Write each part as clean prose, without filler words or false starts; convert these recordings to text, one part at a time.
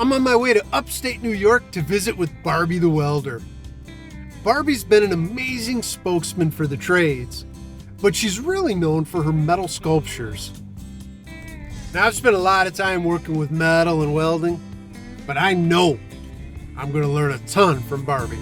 I'm on my way to upstate New York to visit with Barbie the Welder. Barbie's been an amazing spokesman for the trades, but she's really known for her metal sculptures. Now, I've spent a lot of time working with metal and welding, but I know I'm going to learn a ton from Barbie.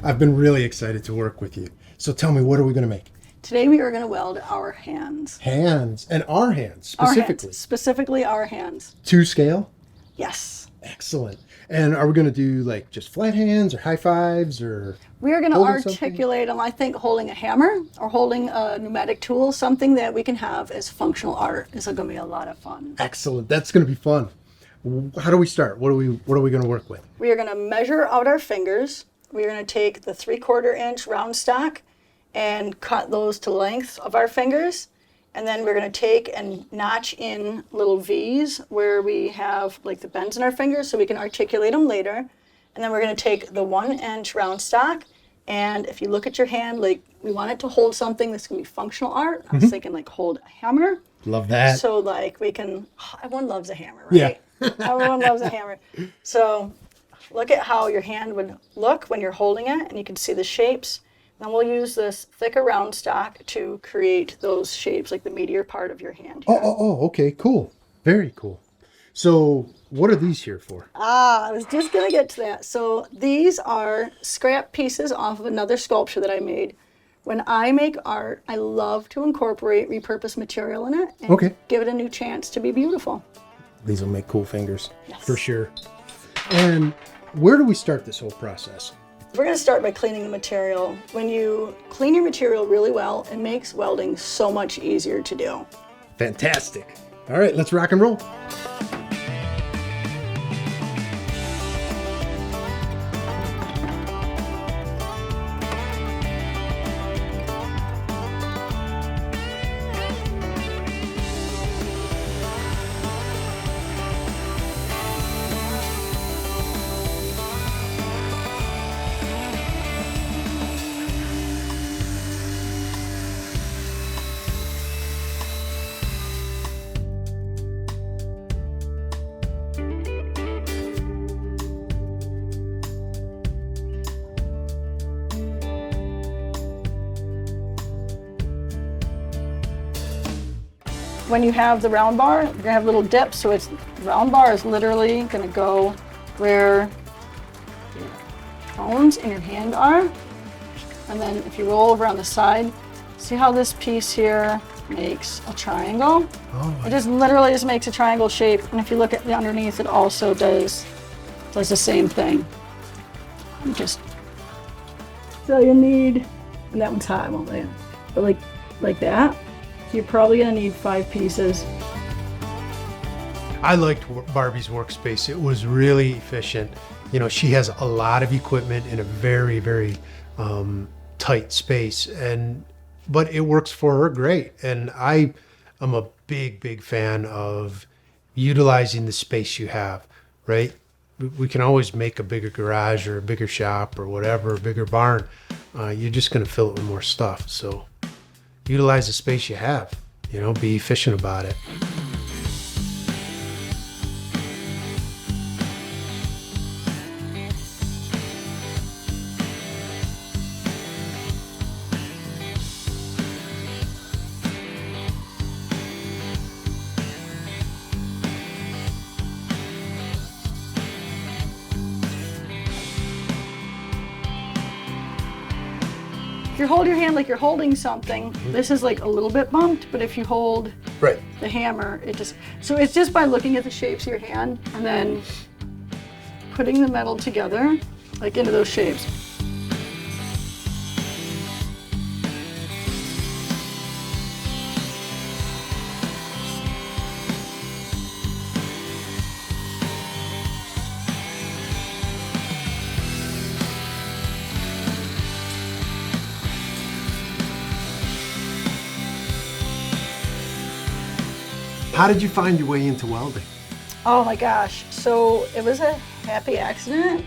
I've been really excited to work with you. So tell me, what are we going to make? Today we are going to weld our hands. Hands. And our hands, specifically. Our hands, specifically our hands. To scale? Yes. Excellent. And are we going to do like just flat hands or high fives or? We are going to articulate them, I think, holding a hammer or holding a pneumatic tool, something that we can have as functional art. Is going to be a lot of fun. Excellent. That's going to be fun. How do we start? What are we going to work with? We are going to measure out our fingers. We are going to take the 3/4 inch round stock and cut those to length of our fingers. And then we're going to take and notch in little V's where we have like the bends in our fingers so we can articulate them later. And then we're going to take the 1 inch round stock. And if you look at your hand, like we want it to hold something that's going to be functional art. I was thinking like hold a hammer. Love that. So like we can, everyone loves a hammer, right? Yeah. Everyone loves a hammer. So look at how your hand would look when you're holding it, and you can see the shapes. Then we'll use this thicker round stock to create those shapes, like the meatier part of your hand here. Okay, cool. Very cool. So what are these here for? I was just going to get to that. So these are scrap pieces off of another sculpture that I made. When I make art, I love to incorporate repurposed material in it and give it a new chance to be beautiful. These will make cool fingers, yes, for sure. And where do we start this whole process? We're going to start by cleaning the material. When you clean your material really well, it makes welding so much easier to do. Fantastic. All right, let's rock and roll. When you have the round bar, you're gonna have little dips, so the round bar is literally gonna go where your bones in your hand are. And then if you roll over on the side, see how this piece here makes a triangle? It just literally just makes a triangle shape. And if you look at the underneath, it also does the same thing. So you need, and that one's hot, I won't lay it, but like that. So you're probably gonna need 5 pieces. I liked Barbie's workspace. It was really efficient. You know, she has a lot of equipment in a very, very tight space, but it works for her great. And I am a big, big fan of utilizing the space you have, right? We can always make a bigger garage or a bigger shop or whatever, a bigger barn. You're just gonna fill it with more stuff. So utilize the space you have, you know, be efficient about it. If you hold your hand like you're holding something, this is like a little bit bumped, but if you hold the hammer, so it's just by looking at the shapes of your hand and then putting the metal together, like into those shapes. How did you find your way into welding? Oh my gosh, so it was a happy accident.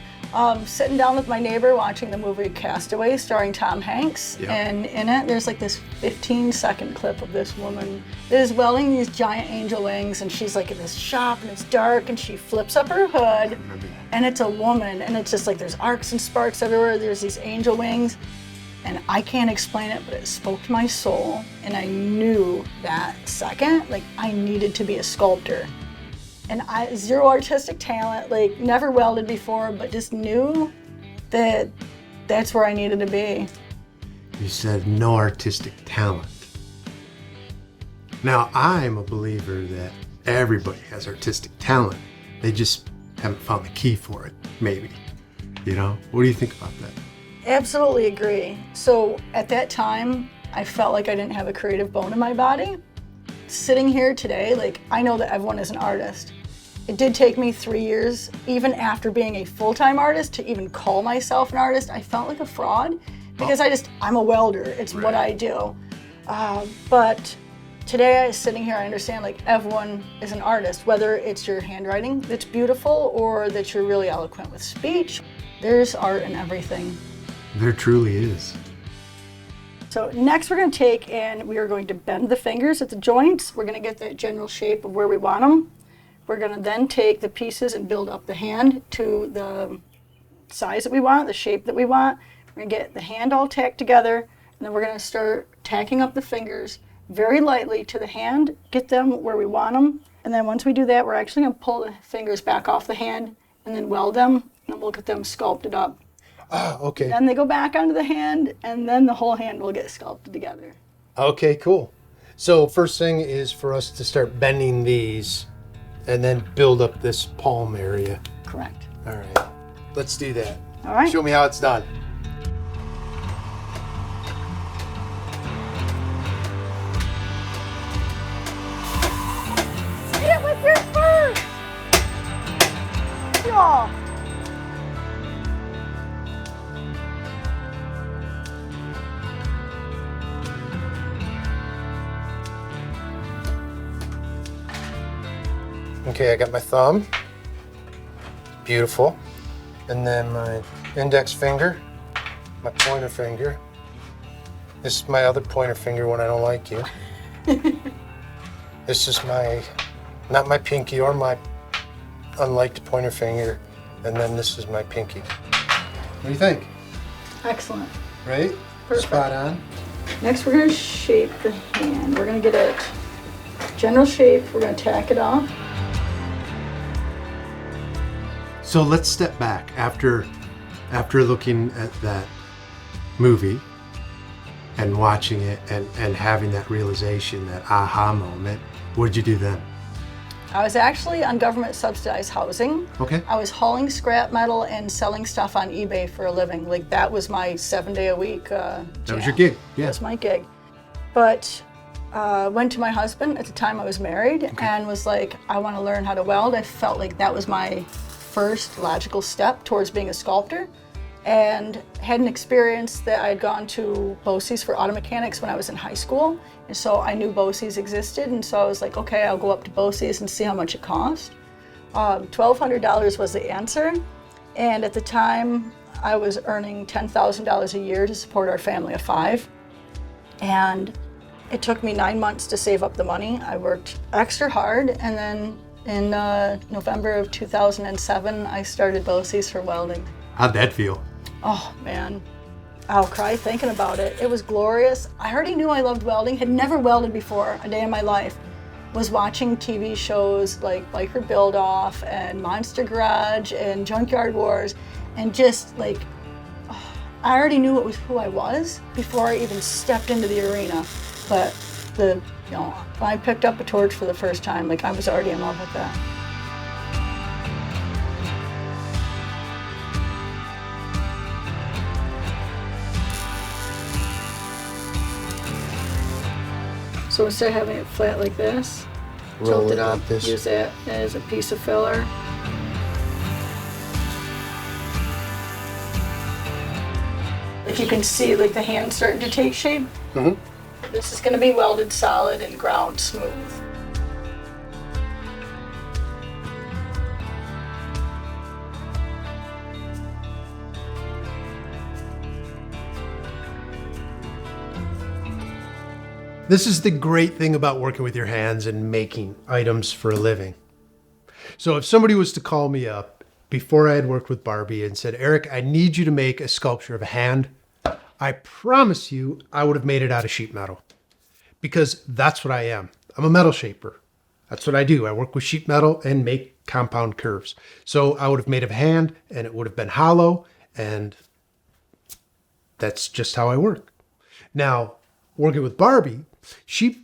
Sitting down with my neighbor watching the movie Castaway starring Tom Hanks. Yeah. And in it, there's like this 15-second clip of this woman that is welding these giant angel wings, and she's like in this shop and it's dark, and she flips up her hood and it's a woman, and it's just like there's arcs and sparks everywhere. There's these angel wings, and I can't explain it, but it spoke to my soul, and I knew that second, like I needed to be a sculptor. And I, zero artistic talent, like never welded before, but just knew that that's where I needed to be. You said no artistic talent. Now, I'm a believer that everybody has artistic talent. They just haven't found the key for it, maybe. You know? What do you think about that? Absolutely agree. So at that time, I felt like I didn't have a creative bone in my body. Sitting here today, like I know that everyone is an artist. It did take me 3 years, even after being a full-time artist, to even call myself an artist. I felt like a fraud because I'm a welder. It's what I do. But today, sitting here, I understand like everyone is an artist, whether it's your handwriting that's beautiful or that you're really eloquent with speech. There's art in everything. There truly is. So next we're going to take and we are going to bend the fingers at the joints. We're going to get that general shape of where we want them. We're going to then take the pieces and build up the hand to the size that we want, the shape that we want. We're going to get the hand all tacked together, and then we're going to start tacking up the fingers very lightly to the hand, get them where we want them. And then once we do that, we're actually going to pull the fingers back off the hand and then weld them, and then we'll get them sculpted up. Oh, okay. Then they go back onto the hand, and then the whole hand will get sculpted together. Okay, cool. So first thing is for us to start bending these and then build up this palm area. Correct. All right, let's do that. All right. Show me how it's done. Get with your first! Yeah. Okay, I got my thumb. Beautiful. And then my index finger, my pointer finger. This is my other pointer finger when I don't like you. This is not my pinky or my unliked pointer finger. And then this is my pinky. What do you think? Excellent. Right? Perfect. Spot on. Next, we're going to shape the hand. We're going to get it general shape. We're going to tack it off. So let's step back after looking at that movie and watching it and having that realization, that aha moment. What did you do then? I was actually on government subsidized housing. Okay. I was hauling scrap metal and selling stuff on eBay for a living. Like that was my 7-day-a-week That was your gig. Yeah. That was my gig. But went to my husband at the time I was married and was like, I want to learn how to weld. I felt like that was my first logical step towards being a sculptor, and had an experience that I had gone to BOCES for auto mechanics when I was in high school, and so I knew BOCES existed, and so I was like, okay, I'll go up to BOCES and see how much it cost. $1,200 was the answer, and at the time I was earning $10,000 a year to support our family of 5, and it took me 9 months to save up the money. I worked extra hard, and then in November of 2007, I started BOCES for welding. How'd that feel? Oh man, I'll cry thinking about it. It was glorious. I already knew I loved welding, had never welded before a day in my life. Was watching TV shows like Biker Build Off and Monster Garage and Junkyard Wars, and just like, I already knew it was who I was before I even stepped into the arena. But when I picked up a torch for the first time, like I was already in love with that. So instead of having it flat like this, Roll tilt it up, like this. use that as a piece of filler. If you can see like the hand starting to take shape, this is going to be welded solid and ground smooth. This is the great thing about working with your hands and making items for a living. So if somebody was to call me up before I had worked with Barbie and said, Eric, I need you to make a sculpture of a hand, I promise you I would have made it out of sheet metal, because that's what I am. I'm a metal shaper. That's what I do. I work with sheet metal and make compound curves. So I would have made a hand and it would have been hollow, and that's just how I work. Now, working with Barbie, she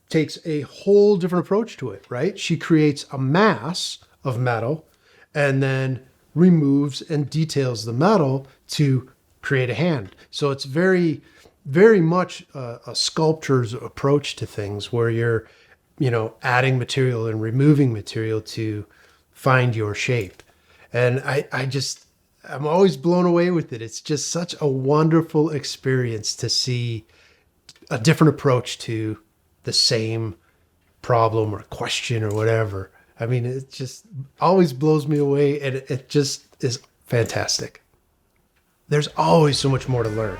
takes a whole different approach to it, right? She creates a mass of metal and then removes and details the metal to create a hand. So it's very, very much a sculptor's approach to things, where you're, adding material and removing material to find your shape. And I'm always blown away with it. It's just such a wonderful experience to see a different approach to the same problem or question or whatever. I mean, it just always blows me away, and it just is fantastic. There's always so much more to learn.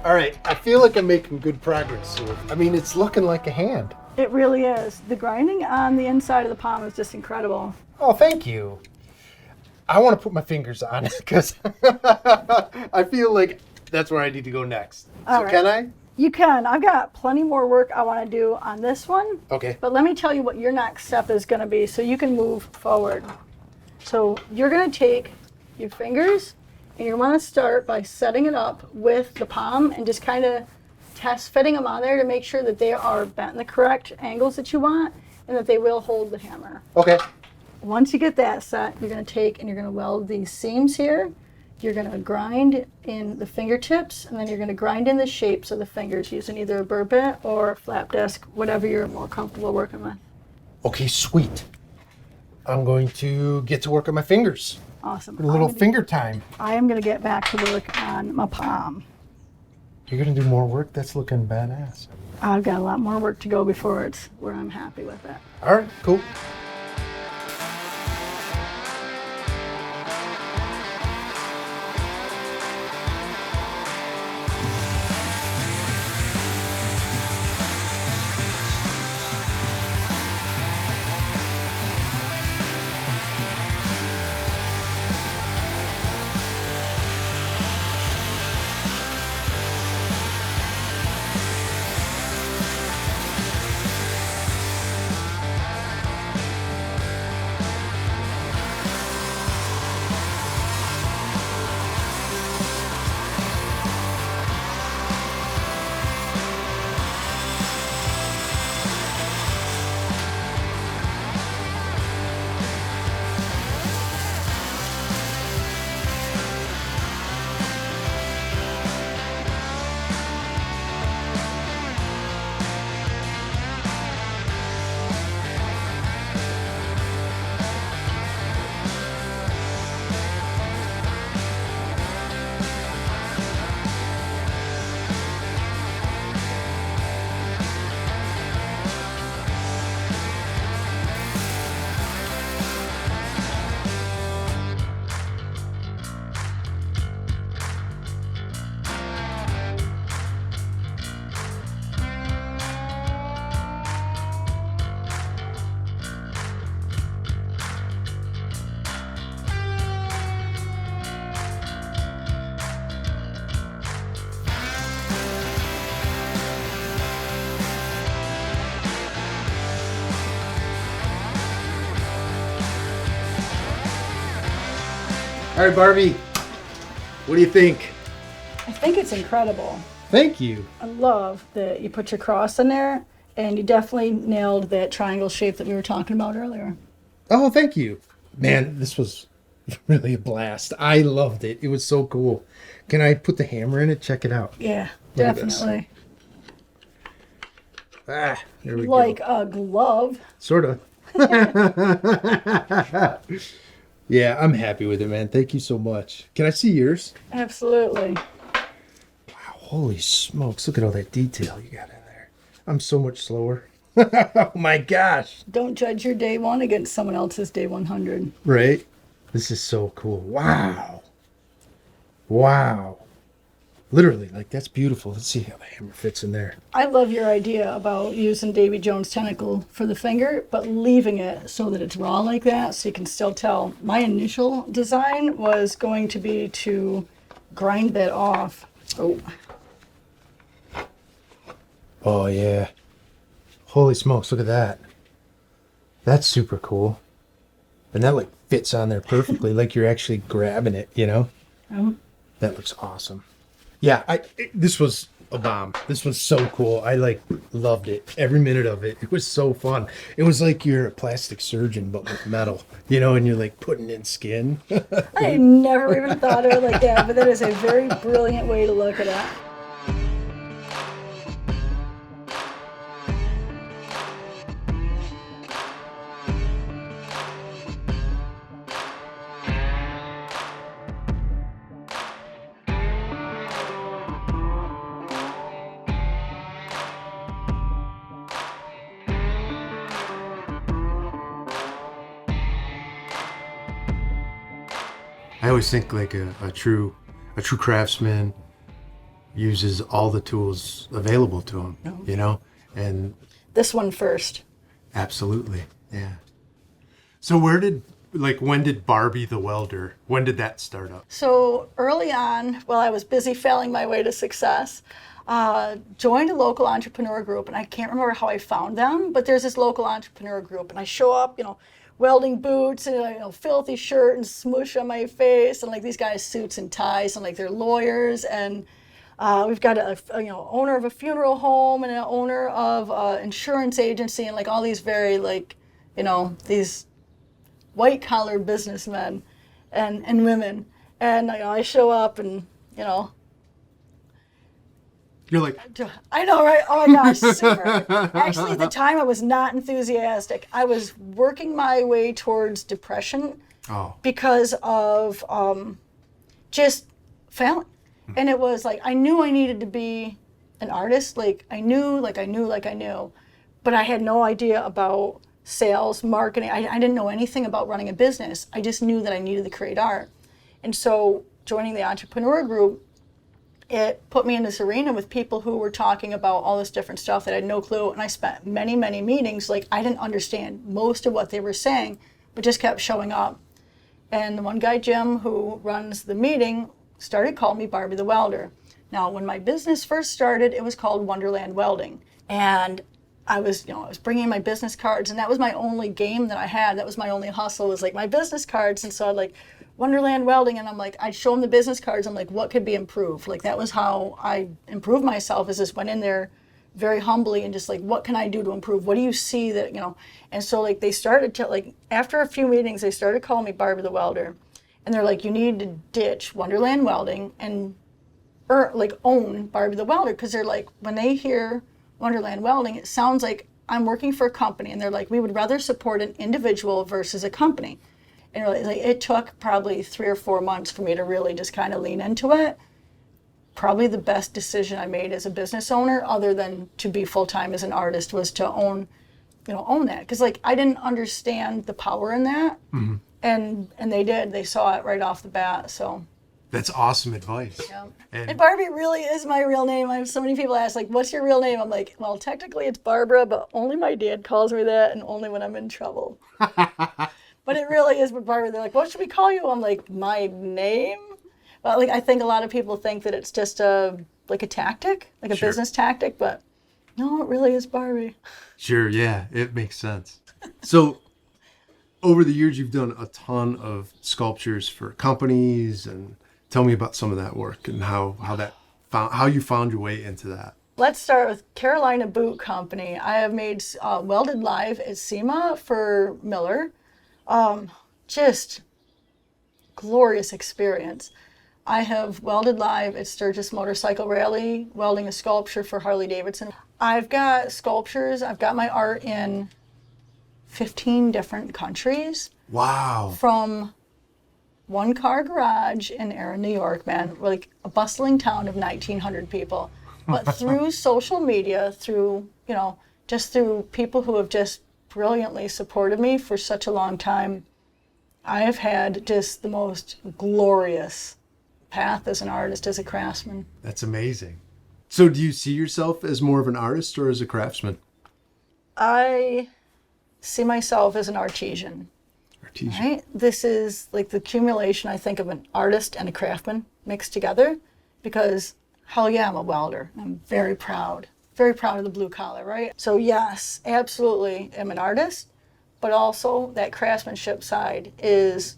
All right, I feel like I'm making good progress here. I mean, it's looking like a hand. It really is. The grinding on the inside of the palm is just incredible. Oh, thank you. I want to put my fingers on it because I feel like that's where I need to go next. All right. Can I? You can. I've got plenty more work I want to do on this one. Okay. But let me tell you what your next step is going to be so you can move forward. So you're going to take your fingers and you want to start by setting it up with the palm and just kind of test fitting them on there to make sure that they are bent in the correct angles that you want and that they will hold the hammer. Okay. Once you get that set, you're going to take and you're going to weld these seams here. You're going to grind in the fingertips, and then you're going to grind in the shapes of the fingers using either a burr bit or a flap disc, whatever you're more comfortable working with. Okay, sweet. I'm going to get to work on my fingers. Awesome. A little finger time. I am going to get back to work on my palm. You're going to do more work? That's looking badass. I've got a lot more work to go before it's where I'm happy with it. All right, cool. All right, Barbie, what do you think? I think it's incredible. Thank you. I love that you put your cross in there, and you definitely nailed that triangle shape that we were talking about earlier. Oh, thank you. Man, this was really a blast. I loved it. It was so cool. Can I put the hammer in it? Check it out. Yeah, Look at this. definitely. There we go. Like a glove. Sort of. Yeah, I'm happy with it, man. Thank you so much. Can I see yours? Absolutely. Wow, holy smokes. Look at all that detail you got in there. I'm so much slower. Oh my gosh. Don't judge your day one against someone else's day 100. Right? This is so cool. Wow. Wow. Literally, like, that's beautiful. Let's see how the hammer fits in there. I love your idea about using Davy Jones' tentacle for the finger, but leaving it so that it's raw like that so you can still tell. My initial design was going to be to grind that off. Oh, yeah. Holy smokes, look at that. That's super cool. And that, like, fits on there perfectly, like you're actually grabbing it, you know? That looks awesome. Yeah, this was a bomb. This was so cool. I, like, loved it. Every minute of it. It was so fun. It was like you're a plastic surgeon, but with metal, you know, and you're, like, putting in skin. I never even thought of it like that, but that is a very brilliant way to look at it. I always think like a true craftsman uses all the tools available to him, you know? And This one first. absolutely, yeah. So when did Barbie the Welder, when did that start up? So early on, while I was busy failing my way to success, joined a local entrepreneur group, and I can't remember how I found them, but there's this local entrepreneur group, and I show up, welding boots and filthy shirt and smush on my face, and like these guys suits and ties, and like they're lawyers, and we've got a owner of a funeral home and an owner of an insurance agency, and like all these very these white collar businessmen and women, and I show up and You're like, I know, right? Oh my gosh, super. Actually, at the time, I was not enthusiastic. I was working my way towards depression because of just failing. And it was like, I knew I needed to be an artist. Like, I knew, but I had no idea about sales, marketing. I didn't know anything about running a business. I just knew that I needed to create art. And so joining the entrepreneur group, it put me in this arena with people who were talking about all this different stuff that I had no clue. And I spent many, many meetings. Like, I didn't understand most of what they were saying, but just kept showing up. And the one guy, Jim, who runs the meeting, started calling me Barbie the Welder. Now, when my business first started, it was called Wonderland Welding. And I was bringing my business cards, and that was my only game that I had. That was my only hustle, was like my business cards. And so I'd like, Wonderland Welding, and I'm like, I'd show them the business cards. I'm like, what could be improved? Like, that was how I improved myself, is just went in there very humbly and just like, what can I do to improve? What do you see that, And so like they started to, like, after a few meetings, they started calling me Barbie the Welder. And they're like, you need to ditch Wonderland Welding and own Barbie the Welder. Because they're like, when they hear Wonderland Welding, it sounds like I'm working for a company. And they're like, we would rather support an individual versus a company. And it took probably 3 or 4 months for me to really just kind of lean into it. Probably the best decision I made as a business owner, other than to be full-time as an artist, was to own that. Because like, I didn't understand the power in that. Mm-hmm. And they did. They saw it right off the bat. So that's awesome advice. Yeah. And Barbie really is my real name. I have so many people ask, like, what's your real name? I'm like, well, technically it's Barbara, but only my dad calls me that, and only when I'm in trouble. But it really is Barbara. They're like, what should we call you? I'm like, my name? Well, like, I think a lot of people think that it's just a tactic, like a business tactic, but no, it really is Barbie. Sure, yeah, it makes sense. So over the years, you've done a ton of sculptures for companies, and tell me about some of that work and how you found your way into that. Let's start with Carolina Boot Company. I have made welded live at SEMA for Miller. Just glorious experience. I have welded live at Sturgis Motorcycle Rally, welding a sculpture for Harley Davidson. I've got sculptures, I've got my art in 15 different countries. Wow. From one car garage in Erin, New York, man, like a bustling town of 1,900 people. But through social media, through, just through people who have just brilliantly supported me for such a long time, I have had just the most glorious path as an artist, as a craftsman. That's amazing. So do you see yourself as more of an artist or as a craftsman? I see myself as an artisan. Artisan. Right? This is like the accumulation, I think, of an artist and a craftsman mixed together, because hell yeah, I'm a welder. I'm very proud of the blue collar, right? So yes, absolutely, I'm an artist, but also that craftsmanship side it's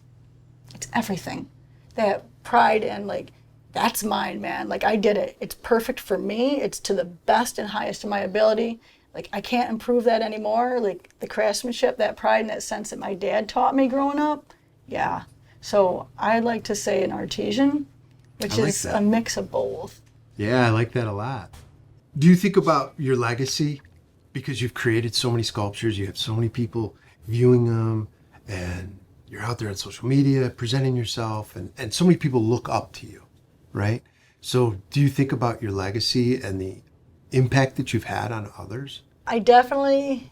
everything. That pride and like, that's mine, man. Like, I did it. It's perfect for me. It's to the best and highest of my ability. Like, I can't improve that anymore. Like, the craftsmanship, that pride and that sense that my dad taught me growing up. Yeah. So I'd like to say an artisan, which is a mix of both. Yeah, I like that a lot. Do you think about your legacy? Because you've created so many sculptures, you have so many people viewing them, and you're out there on social media presenting yourself, and so many people look up to you, right? So do you think about your legacy and the impact that you've had on others? I definitely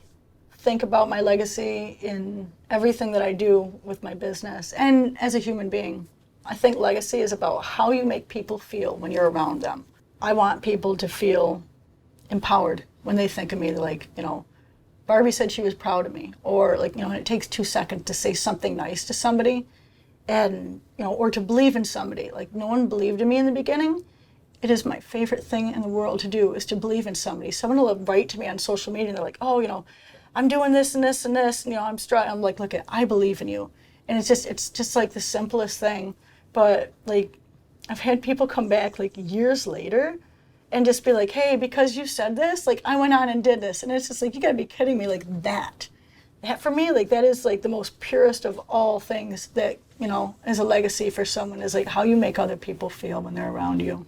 think about my legacy in everything that I do with my business and as a human being. I think legacy is about how you make people feel when you're around them. I want people to feel empowered when they think of me, like, Barbie said she was proud of me, or like, it takes 2 seconds to say something nice to somebody, and, or to believe in somebody. Like, no one believed in me in the beginning. It is my favorite thing in the world to do, is to believe in somebody. Someone will write to me on social media and they're like, oh, I'm doing this and this and this, and, I'm like, look, I believe in you. And it's just like the simplest thing. But like, I've had people come back like years later and just be like, hey, because you said this, like, I went on and did this. And it's just like, you gotta be kidding me, like that. That for me, like, that is like the most purest of all things that, is a legacy for someone, is like how you make other people feel when they're around you.